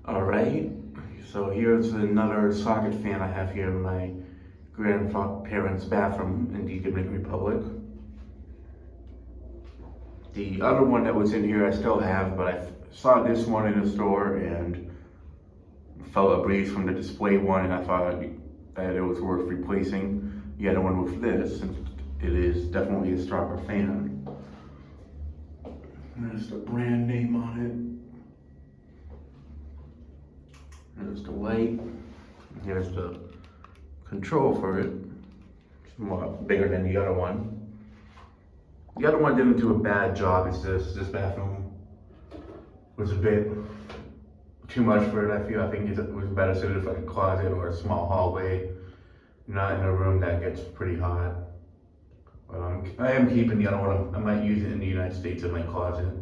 Alright, so here's another socket fan I have here in my grandparents' bathroom in the Dominican Republic. The other one that was in here I still have, but I saw this one in the store and felt a breeze from the display one, and I thought that it was worth replacing the other one with this, since it is definitely a stronger fan. There's the brand name on it. There's the light. Here's the control for it. It's more bigger than the other one. The other one didn't do a bad job. It's just this bathroom was a bit too much for it. I think it was better suited for like a closet or a small hallway, not in a room that gets pretty hot. But I am keeping the other one. I might use it in the United States in my closet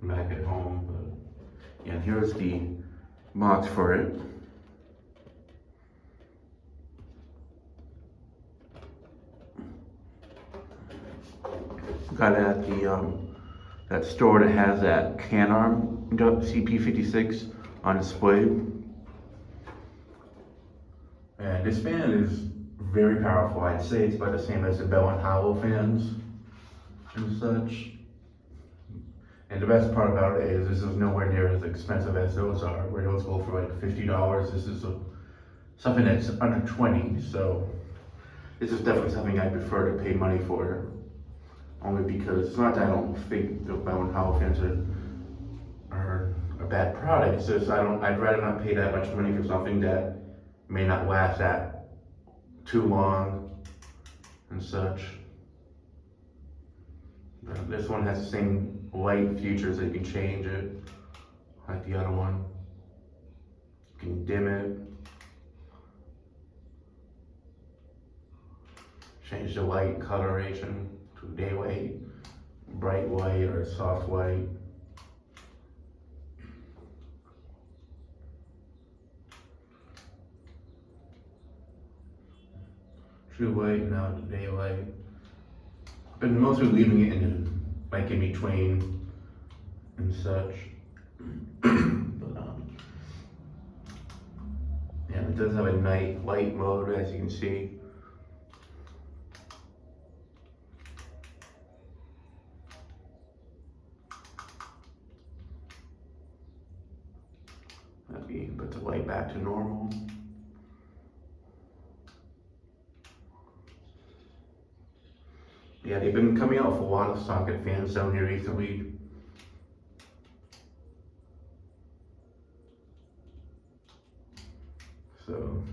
back at home. But yeah, here's the box for it. Got it at the that store that has that can arm CP56 on display. And this fan is very powerful. I'd say it's about the same as the Baihuo fans and such. And the best part about it is this is nowhere near as expensive as those are, where those go for like $50. This is something that's under 20, so this is definitely something I prefer to pay money for. Only because it's not that I don't think the Baihuo fans are a bad product. It's just I'd rather not pay that much money for something that may not last that too long and such. But this one has the same light features that you can change it, like the other one. You can dim it, change the light coloration to daylight, bright white or soft white. True white, now to daylight. I've been mostly leaving it in between and such. But yeah, it does have a night light mode, as you can see. Put the light back to normal. Yeah, they've been coming out with a lot of socket fans down here recently. So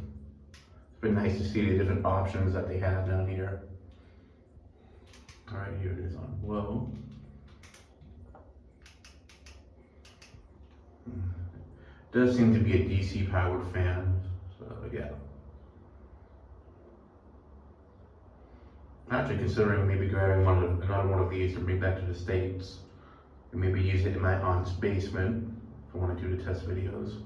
it's been nice to see the different options that they have down here. All right, here it is on low. Does seem to be a DC powered fan, so yeah. I'm actually considering maybe grabbing another one of these to bring back to the States, and maybe use it in my aunt's basement if I want to do the test videos.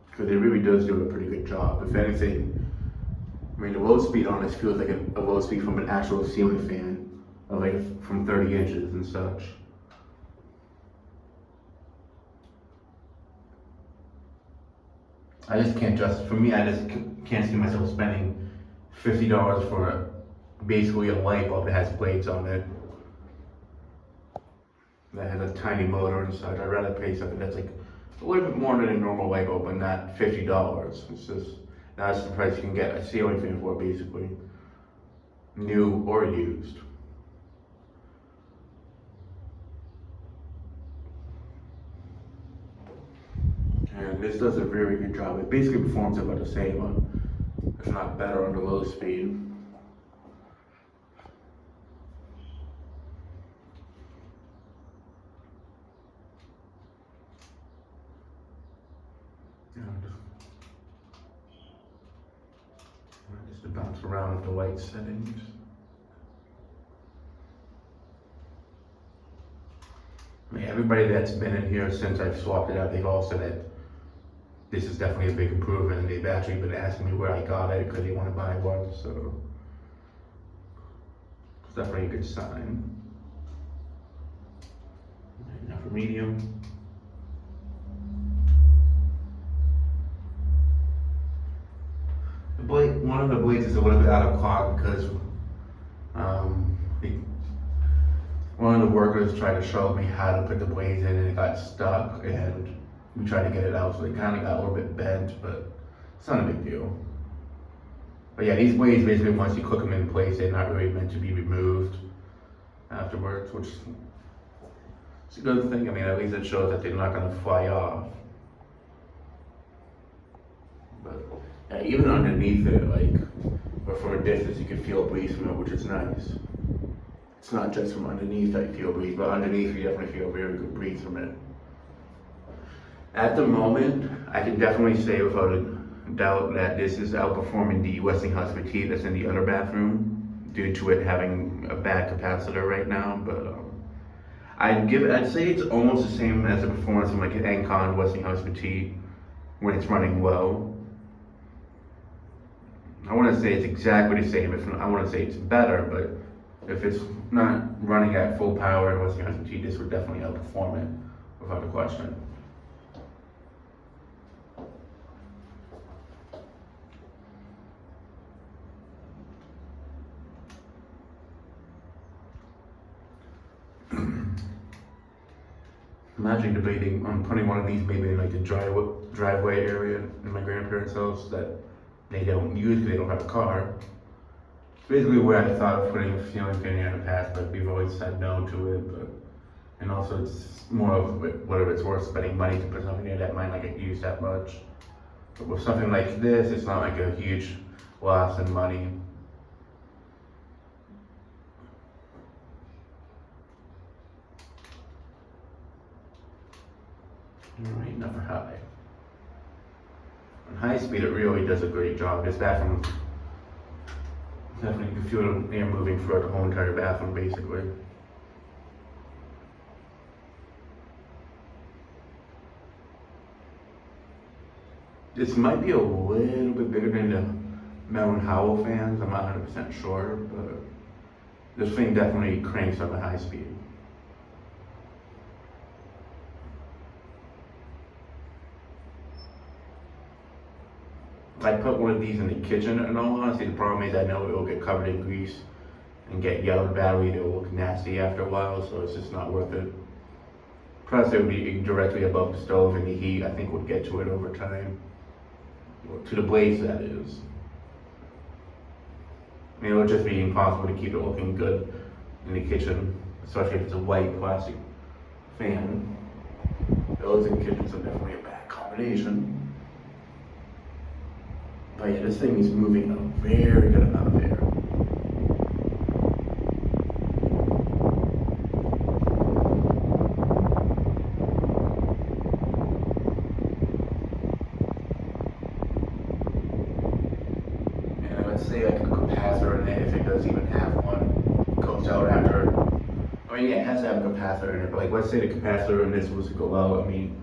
Because it really does do a pretty good job. If anything, I mean the low speed on this feels like a low speed from an actual ceiling fan, of like from 30 inches and such. I just can't for me, I just can't see myself spending $50 for basically a light bulb that has blades on it. That has a tiny motor inside. I'd rather pay something that's like a little bit more than a normal light bulb, but not $50. It's just, that's the price you can get a ceiling fan for, basically. New or used. And this does a very good job. It basically performs about the same, if not better, on the low speed. Just to bounce around with the light settings. I mean, everybody that's been in here since I've swapped it out, they've all said that this is definitely a big improvement, and they've actually been asking me where I got it because they want to buy one, so it's definitely a good sign. Now for medium. one of the blades is a little bit out of clock because um, the- one of the workers tried to show me how to put the blades in and it got stuck, and we tried to get it out, so it kind of got a little bit bent, but it's not a big deal. But yeah, these blades basically, once you click them in place, they're not really meant to be removed afterwards, which is a good thing. I mean, at least it shows that they're not going to fly off. But yeah, even underneath it, like, or from a distance, you can feel a breeze from it, which is nice. It's not just from underneath that you feel a breeze, but underneath you definitely feel a very good breeze from it. At the moment, I can definitely say without a doubt that this is outperforming the Westinghouse Petite that's in the other bathroom due to it having a bad capacitor right now. But I'd say it's almost the same as the performance from like an Encon Westinghouse Petite when it's running low. I want to say it's exactly the same. If I want to say it's better, but if it's not running at full power, Westinghouse Petite, this would definitely outperform it without a question. I'm actually debating on putting one of these maybe in like the driveway area in my grandparents' house that they don't use because they don't have a car. It's basically where I thought of putting a ceiling fan in the past, but we've always said no to it. But and also it's more of whether it's worth spending money to put something there that might not get used that much. But with something like this, it's not like a huge loss in money. Alright, enough for high. On high speed, it really does a great job. This bathroom, definitely you can feel the air moving throughout the whole entire bathroom, basically. This might be a little bit bigger than the Melon Howell fans, I'm not 100% sure, but this thing definitely cranks up at high speed. I put one of these in the kitchen, and all honesty, the problem is I know it will get covered in grease and get yellowed badly. It will look nasty after a while, so it's just not worth it. Plus, it would be directly above the stove, and the heat I think would get to it over time. Well, to the blaze, that is. I mean, it would just be impossible to keep it looking good in the kitchen, especially if it's a white plastic fan. Those in kitchens are definitely a bad combination. But yeah, this thing is moving a very good amount of air. And let's say like a capacitor in it, if it does even have one, goes out after. I mean, yeah, it has to have a capacitor in it, but like let's say the capacitor in this was to go out, I mean,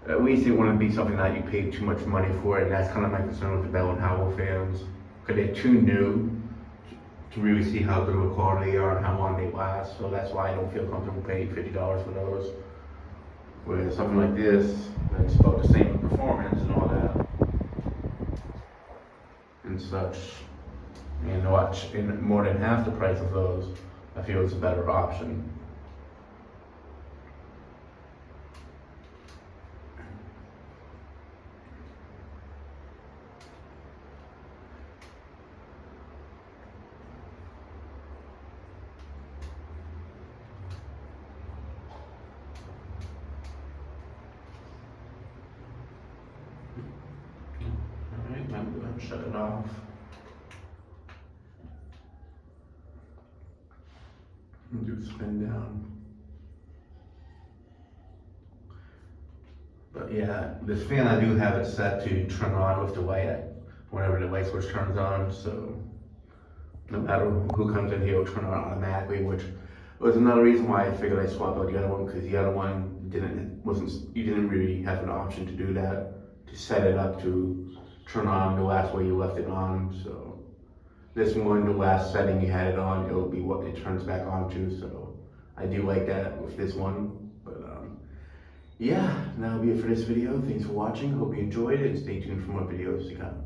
at least it wouldn't be something that you pay too much money for, and that's kind of my concern with the Bell and Howell fans, because they're too new to really see how good of a quality they are and how long they last. So that's why I don't feel comfortable paying $50 for those. Whereas something like this, that's about the same performance and all that, and such, and watch in more than half the price of those, I feel it's a better option. Alright, I'm going to go ahead and shut it off. And do spin down. But yeah, this fan, I do have it set to turn on with the light whenever the light switch turns on, so no matter who comes in here, it'll turn on automatically, which was another reason why I figured I'd swap out the other one, because the other one you didn't really have an option to do that, to set it up to turn on the last way you left it on. So this one, the last setting you had it on, it'll be what it turns back on to. So I do like that with this one. But yeah, that'll be it for this video. Thanks for watching. Hope you enjoyed it. Stay tuned for more videos to come.